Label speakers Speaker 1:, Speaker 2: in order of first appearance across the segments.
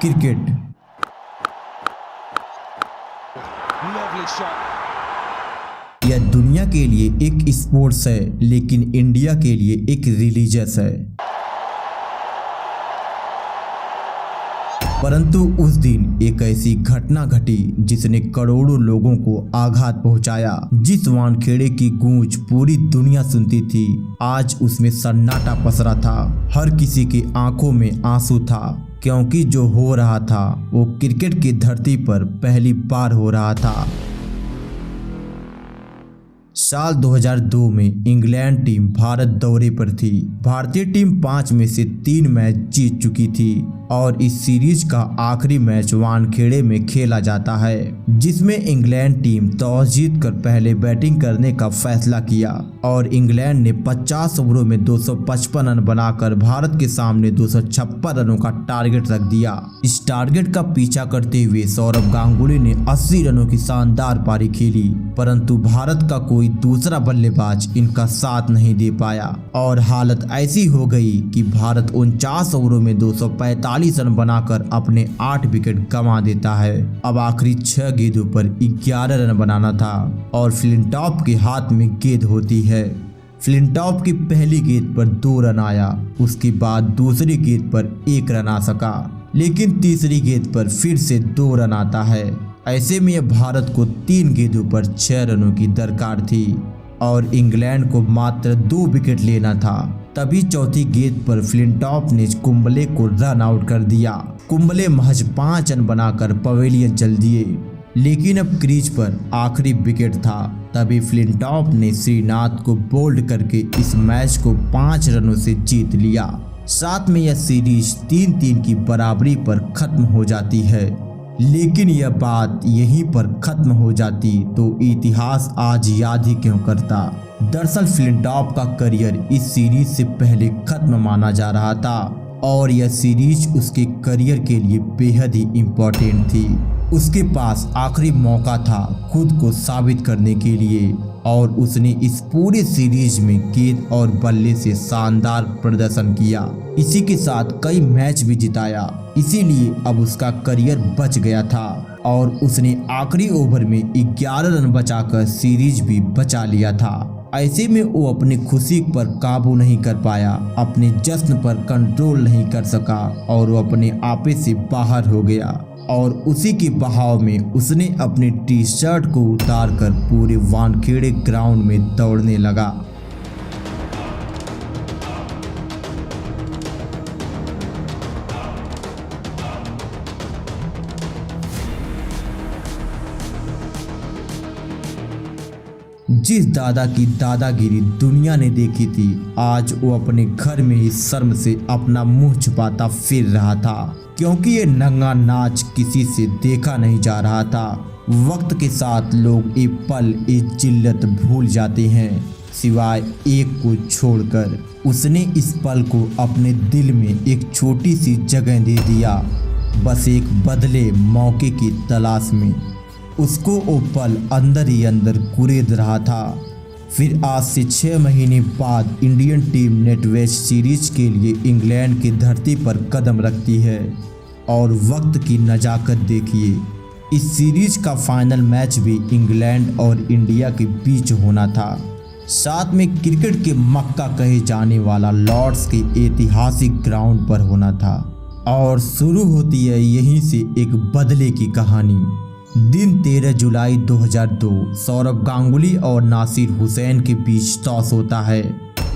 Speaker 1: Cricket. यह दुनिया के लिए एक स्पोर्ट्स है, लेकिन इंडिया के लिए एक रिलीजियस है। परंतु उस दिन एक ऐसी घटना घटी जिसने करोड़ों लोगों को आघात पहुंचाया। जिस वानखेड़े की गूंज पूरी दुनिया सुनती थी, आज उसमें सन्नाटा पसरा था। हर किसी की आंखों में आंसू था, क्योंकि जो हो रहा था वो क्रिकेट की धरती पर पहली बार हो रहा था। साल 2002 में इंग्लैंड टीम भारत दौरे पर थी। भारतीय टीम 5 में से 3 मैच जीत चुकी थी और इस सीरीज का आखिरी मैच वानखेड़े में खेला जाता है, जिसमें इंग्लैंड टीम टॉस जीतकर पहले बैटिंग करने का फैसला किया और इंग्लैंड ने 50 ओवरों में 255 रन बनाकर भारत के सामने 256 रनों का टारगेट रख दिया। इस टारगेट का पीछा करते हुए सौरव गांगुली ने 80 रनों की शानदार पारी खेली, परंतु भारत का कोई दूसरा बल्लेबाज इनका साथ नहीं दे पाया और हालत ऐसी हो गई कि भारत 49 ओवरों में 245 रन बनाकर अपने 8 विकेट गंवा देता है। अब आखिरी 6 गेंदों पर 11 रन बनाना था और फ्लिंटॉफ के हाथ में गेंद होती है। फ्लिंटॉफ की पहली गेंद पर 2 रन आया, उसके बाद दूसरी गेंद पर 1 रन आ सका, लेकिन तीसरी गेंद पर फिर से 2 रन आता है। ऐसे में भारत को 3 गेंदों पर 6 रनों की दरकार थी और इंग्लैंड को मात्र 2 विकेट लेना था। तभी चौथी गेंद पर फ्लिंटॉफ ने कुंबले को रन आउट कर दिया। कुंबले महज 5 रन बनाकर पवेलियन चल दिए, लेकिन अब क्रीज पर आखिरी विकेट था। तभी फ्लिंटॉफ ने श्रीनाथ को बोल्ड करके इस मैच को 5 रनों से जीत लिया। साथ में यह सीरीज 3-3 की बराबरी पर खत्म हो जाती है। लेकिन यह बात यहीं पर खत्म हो जाती तो इतिहास आज याद ही क्यों करता। दरअसल फ्लिंटॉफ का करियर इस सीरीज से पहले खत्म माना जा रहा था और यह सीरीज उसके करियर के लिए बेहद ही इम्पोर्टेंट थी। उसके पास आखिरी मौका था खुद को साबित करने के लिए और उसने इस पूरे सीरीज में गेंद और बल्ले से शानदार प्रदर्शन किया। इसी के साथ कई मैच भी जिताया, इसीलिए अब उसका करियर बच गया था और उसने आखिरी ओवर में 11 रन बचाकर सीरीज भी बचा लिया था। ऐसे में वो अपनी खुशी पर काबू नहीं कर पाया, अपने जश्न पर कंट्रोल नहीं कर सका और वो अपने आपे से बाहर हो गया और उसी के बहाव में उसने अपनी टी-शर्ट को उतारकर पूरे वानखेड़े ग्राउंड में दौड़ने लगा। जिस दादा की दादागिरी दुनिया ने देखी थी, आज वो अपने घर में ही शर्म से अपना मुंह छुपाता फिर रहा था, क्योंकि ये नंगा नाच किसी से देखा नहीं जा रहा था। वक्त के साथ लोग ये पल, ये जिल्लत भूल जाते हैं, सिवाय एक को छोड़कर। उसने इस पल को अपने दिल में एक छोटी सी जगह दे दिया, बस एक बदले मौके की तलाश में। उसको वो पल अंदर ही अंदर कुरेद रहा था। फिर आज से 6 महीने बाद इंडियन टीम नेटवेस्ट सीरीज के लिए इंग्लैंड की धरती पर कदम रखती है और वक्त की नजाकत देखिए। इस सीरीज का फाइनल मैच भी इंग्लैंड और इंडिया के बीच होना था, साथ में क्रिकेट के मक्का कहे जाने वाला लॉर्ड्स के ऐतिहासिक ग्राउंड पर होना था। और शुरू होती है यहीं से एक बदले की कहानी। दिन 13 जुलाई 2002 सौरव गांगुली और नासिर हुसैन के बीच टॉस होता है।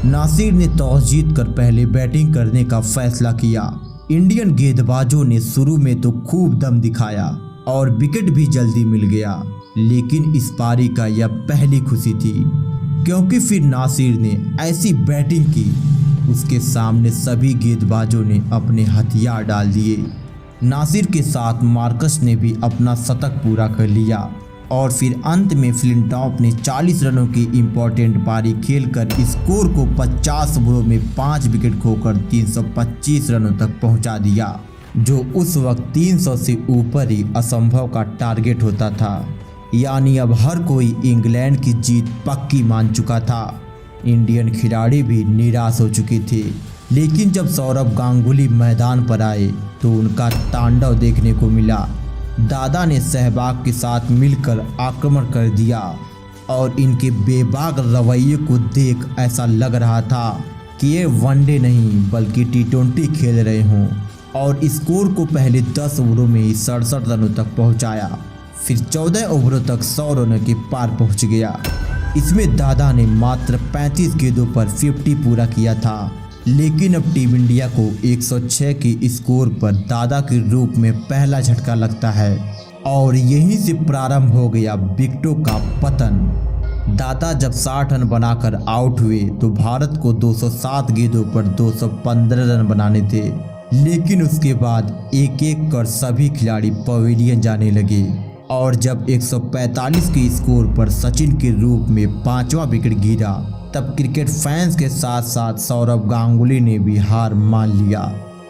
Speaker 1: नासिर ने टॉस जीतकर पहले बैटिंग करने का फैसला किया। इंडियन गेंदबाजों ने शुरू में तो खूब दम दिखाया और विकेट भी जल्दी मिल गया, लेकिन इस पारी का यह पहली खुशी थी, क्योंकि फिर नासिर ने ऐसी बैटिंग की, उसके सामने सभी गेंदबाजों ने अपने हथियार डाल दिए। नासिर के साथ मार्कस ने भी अपना शतक पूरा कर लिया और फिर अंत में फ्लिंटॉफ ने 40 रनों की इम्पोर्टेंट पारी खेलकर स्कोर को 50 ओवरों में 5 विकेट खोकर 325 रनों तक पहुंचा दिया, जो उस वक्त 300 से ऊपर ही असंभव का टारगेट होता था। यानी अब हर कोई इंग्लैंड की जीत पक्की मान चुका था। इंडियन खिलाड़ी भी निराश हो चुके थे लेकिन जब सौरव गांगुली मैदान पर आए तो उनका तांडव देखने को मिला। दादा ने सहवाग के साथ मिलकर आक्रमण कर दिया और इनके बेबाक रवैये को देख ऐसा लग रहा था कि ये वनडे नहीं बल्कि T20 खेल रहे हों। और स्कोर को पहले 10 ओवरों में ही 67 रनों तक पहुंचाया। फिर 14 ओवरों तक 100 रनों के पार पहुंच गया। इसमें दादा ने मात्र 35 गेंदों पर 50 पूरा किया था। लेकिन अब टीम इंडिया को 106 के स्कोर पर दादा के रूप में पहला झटका लगता है और यहीं से प्रारंभ हो गया विकेटों का पतन। दादा जब 60 रन बनाकर आउट हुए तो भारत को 207 गेंदों पर 215 रन बनाने थे। लेकिन उसके बाद एक एक कर सभी खिलाड़ी पवेलियन जाने लगे और जब 145 के स्कोर पर सचिन के रूप में 5वां विकेट गिरा तब क्रिकेट फैंस के साथ साथ सौरव गांगुली ने भी हार मान लिया।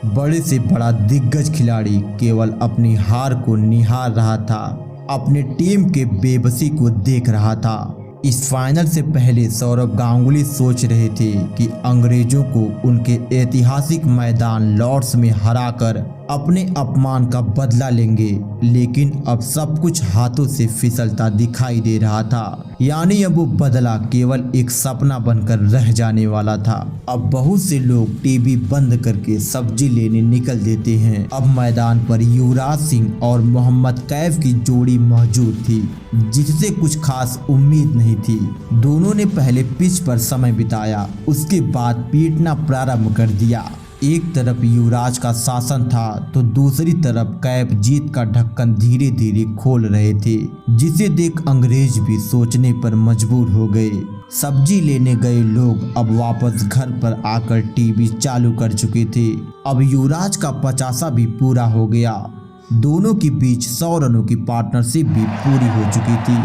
Speaker 1: बड़े से बड़ा दिग्गज खिलाड़ी केवल अपनी हार को निहार रहा था, अपने टीम के बेबसी को देख रहा था। इस फाइनल से पहले सौरव गांगुली सोच रहे थे कि अंग्रेजों को उनके ऐतिहासिक मैदान लॉर्ड्स में हराकर अपने अपमान का बदला लेंगे, लेकिन अब सब कुछ हाथों से फिसलता दिखाई दे रहा था। यानी अब वो बदला केवल एक सपना बनकर रह जाने वाला था। अब बहुत से लोग टीवी बंद करके सब्जी लेने निकल देते हैं। अब मैदान पर युवराज सिंह और मोहम्मद कैफ की जोड़ी मौजूद थी जिससे कुछ खास उम्मीद नहीं थी। दोनों ने पहले पिच पर समय बिताया, उसके बाद पीटना प्रारंभ कर दिया। एक तरफ युवराज का शासन था तो दूसरी तरफ कैफ जीत का ढक्कन धीरे धीरे खोल रहे थे, जिसे देख अंग्रेज भी सोचने पर मजबूर हो गए। सब्जी लेने गए लोग अब वापस घर पर आकर टीवी चालू कर चुके थे। अब युवराज का 50 भी पूरा हो गया। दोनों के बीच 100 रनों की पार्टनरशिप भी पूरी हो चुकी थी।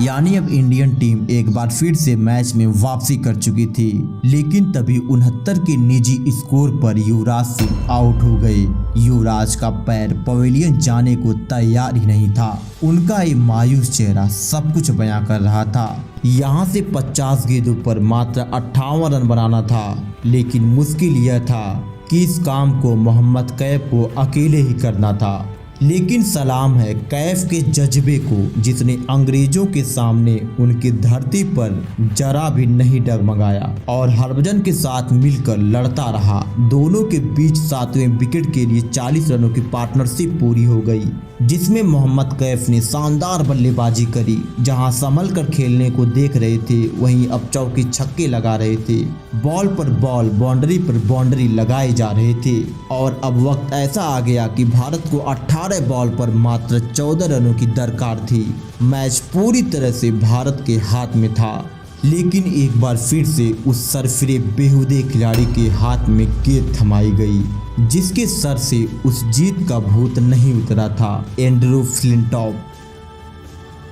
Speaker 1: यानी अब इंडियन टीम एक बार फिर से मैच में वापसी कर चुकी थी। लेकिन तभी 69 के निजी स्कोर पर युवराज सिंह आउट हो गए। युवराज का पैर पवेलियन जाने को तैयार ही नहीं था। उनका ये मायूस चेहरा सब कुछ बयां कर रहा था। यहाँ से 50 गेंदों पर मात्र 58 रन बनाना था, लेकिन मुश्किल यह था कि इस काम को मोहम्मद कैफ को अकेले ही करना था। लेकिन सलाम है कैफ के जज्बे को, जिसने अंग्रेजों के सामने उनकी धरती पर जरा भी नहीं डगमगाया और हरभजन के साथ मिलकर लड़ता रहा। दोनों के बीच 7वें विकेट के लिए 40 रनों की पार्टनरशिप पूरी हो गई, जिसमें मोहम्मद कैफ ने शानदार बल्लेबाजी करी। जहां संभल कर खेलने को देख रहे थे वहीं अब चौके छक्के लगा रहे थे। बॉल पर बॉल, बाउंड्री पर बाउंड्री लगाए जा रहे थे और अब वक्त ऐसा आ गया कि भारत को 18 बॉल पर मात्र 14 रनों की दरकार थी। मैच पूरी तरह से भारत के हाथ में था, लेकिन एक बार फिर से उस सरफिरे बेहुदे खिलाड़ी के हाथ में गेंद थमाई गई, जिसके सर से उस जीत का भूत नहीं उतरा था। Andrew Flintoff.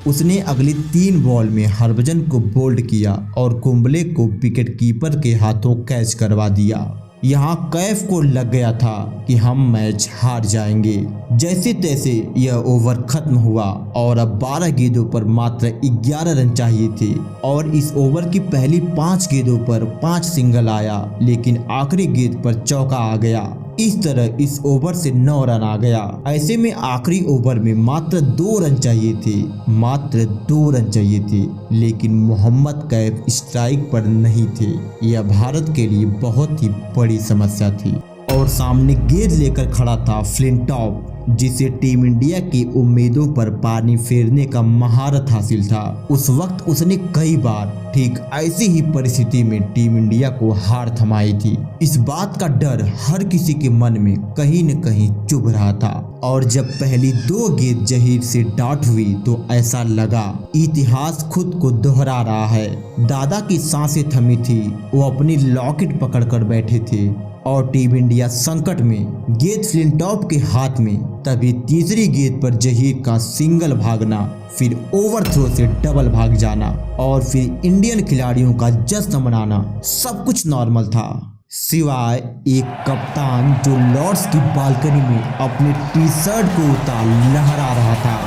Speaker 1: उसने अगली 3 बॉल में हरभजन को बोल्ड किया और कुंबले को विकेट कीपर के हाथों कैच करवा दिया। यहाँ कैफ को लग गया था कि हम मैच हार जाएंगे। जैसे तैसे यह ओवर खत्म हुआ और अब 12 गेंदों पर मात्र 11 रन चाहिए थे और इस ओवर की पहली 5 गेंदों पर 5 सिंगल आया, लेकिन आखिरी गेंद पर चौका आ गया। इस तरह इस ओवर से 9 रन आ गया। ऐसे में आखिरी ओवर में मात्र 2 रन चाहिए थे, मात्र 2 रन चाहिए थे, लेकिन मोहम्मद कैफ स्ट्राइक पर नहीं थे। यह भारत के लिए बहुत ही बड़ी समस्या थी और सामने गेंद लेकर खड़ा था फ्लिंटॉफ, जिसे टीम इंडिया की उम्मीदों पर पानी फेरने का महारत हासिल था। उस वक्त उसने कई बार ठीक ऐसी ही परिस्थिति में टीम इंडिया को हार थमाई थी। इस बात का डर हर किसी के मन में कहीं न कहीं चुभ रहा था और जब पहली 2 गेंद जहीर से डॉट हुई तो ऐसा लगा इतिहास खुद को दोहरा रहा है। दादा की सांसें थमी थी, वो अपनी लॉकेट पकड़कर बैठे थे और टीम इंडिया संकट में। गेंद फ्लिंटॉफ के हाथ में, तभी तीसरी गेंद पर जहीर का सिंगल भागना, फिर ओवरथ्रो से डबल भाग जाना और फिर इंडियन खिलाड़ियों का जश्न मनाना, सब कुछ नॉर्मल था सिवाय एक कप्तान जो लॉर्ड्स की बालकनी में अपने टी शर्ट को उतार लहरा रहा था।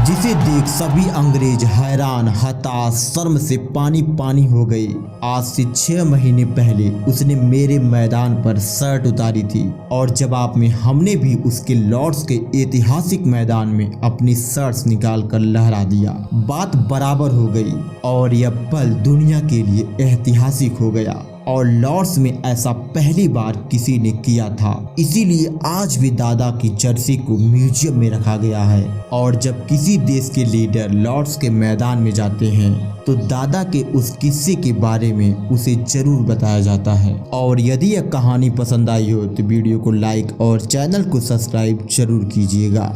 Speaker 1: जिसे देख सभी अंग्रेज हैरान, हताश, शर्म से पानी पानी हो गए। आज से 6 महीने पहले उसने मेरे मैदान पर शर्ट उतारी थी और जवाब में हमने भी उसके लॉर्ड्स के ऐतिहासिक मैदान में अपनी शर्ट्स निकाल कर लहरा दिया। बात बराबर हो गई और यह पल दुनिया के लिए ऐतिहासिक हो गया और लॉर्ड्स में ऐसा पहली बार किसी ने किया था। इसीलिए आज भी दादा की जर्सी को म्यूजियम में रखा गया है और जब किसी देश के लीडर लॉर्ड्स के मैदान में जाते हैं तो दादा के उस किस्से के बारे में उसे जरूर बताया जाता है। और यदि यह कहानी पसंद आई हो तो वीडियो को लाइक और चैनल को सब्सक्राइब जरूर कीजिएगा।